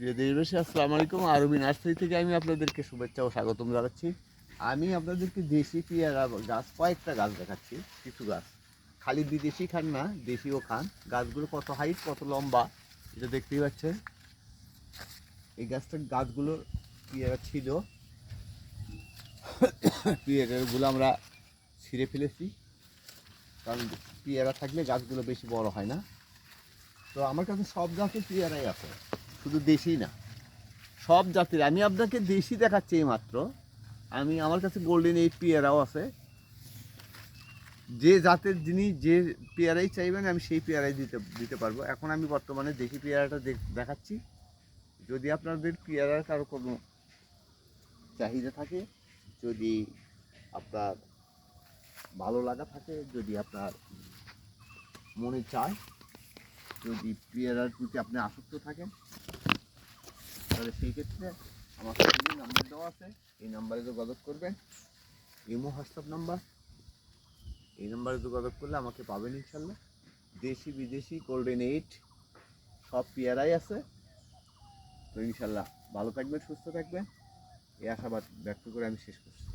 প্রিয় দেশবাসী, আসসালামু আলাইকুম। আরবি নার্সারি থেকে আমি আপনাদেরকে শুভেচ্ছা ও স্বাগতম জানাচ্ছি। আমি আপনাদেরকে দেশি পেয়ারা গাছ কয়েকটা গাছ দেখাচ্ছি। কিছু গাছ খালি বিদেশি খান না, দেশিও খান। গাছগুলো কত হাইট, কত লম্বা এটা দেখতেই পাচ্ছেন। এই গাছগুলোর পেয়ারা ছিল, পেয়ারাগুলো আমরা ছিঁড়ে ফেলেছি, কারণ পেয়ারা থাকলে গাছগুলো বেশি বড় হয় না। তো আমার কাছে সব জাতের পেয়ারাই আছে, শুধু দেশি না, সব জাতের। আমি আপনাকে দেশি দেখাচ্ছি মাত্র। আমার কাছে গোল্ডেন 8 পেয়ারাও আছে। যে জাতের জিনিস, যে পেয়ারাই চাইবেন আমি সেই পেয়ারাই দিতে পারবো। এখন আমি বর্তমানে দেশি পেয়ারাটা দেখাচ্ছি। যদি আপনাদের পেয়ারার কারো কোনো চাহিদা থাকে, যদি আপনার ভালো লাগা থাকে, যদি আপনার মনে চায়, যদি পেয়ারার প্রতি আপনি আসক্ত থাকেন, তাহলে সেই ক্ষেত্রে আমার কাছে নাম্বার দেওয়া আছে, এই নাম্বারে যোগাযোগ করবেন। ইমো হোয়াটসঅ্যাপ নাম্বার, এই নাম্বারে যোগাযোগ করলে আমাকে পাবেন ইনশাল্লাহ। দেশি বিদেশি গোল্ডেন 8 সব পেয়ারাই আছে। তো ইনশাল্লাহ ভালো থাকবেন, সুস্থ থাকবেন, এই আশাবাদ ব্যক্ত করে আমি শেষ করছি।